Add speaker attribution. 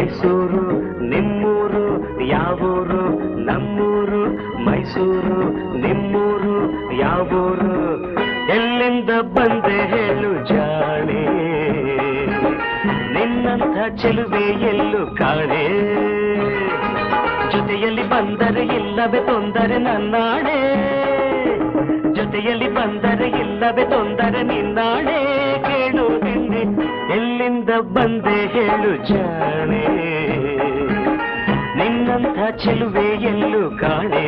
Speaker 1: ಮೈಸೂರು ನಿಮ್ಮೂರು ಯಾವೂರು ನಮ್ಮೂರು ಮೈಸೂರು ನಿಮ್ಮೂರು ಯಾವೂರು ಎಲ್ಲಿಂದ ಬಂದೆ ಹೇಳು ಜಾಣೆ ನಿನ್ನಂಥ ಚೆಲುವೆ ಎಲ್ಲೂ ಕಾಣೆ ಜೊತೆಯಲ್ಲಿ ಬಂದರೆ ಇಲ್ಲವೇ ತೊಂದರೆ ನನ್ನಾಣೆ ಜೊತೆಯಲ್ಲಿ ಬಂದರೆ ಇಲ್ಲವೇ ತೊಂದರೆ ನಿನ್ನಾಣೆ ಕೇಳು ನಿನ್ನೆ ಎಲ್ಲಿಂದ ಬಂದೆ ಹೇಳು ಜಾಣೆ ನಿನ್ನಂಥ ಚೆಲುವೆ ಎಲ್ಲೂ ಕಾಣೆ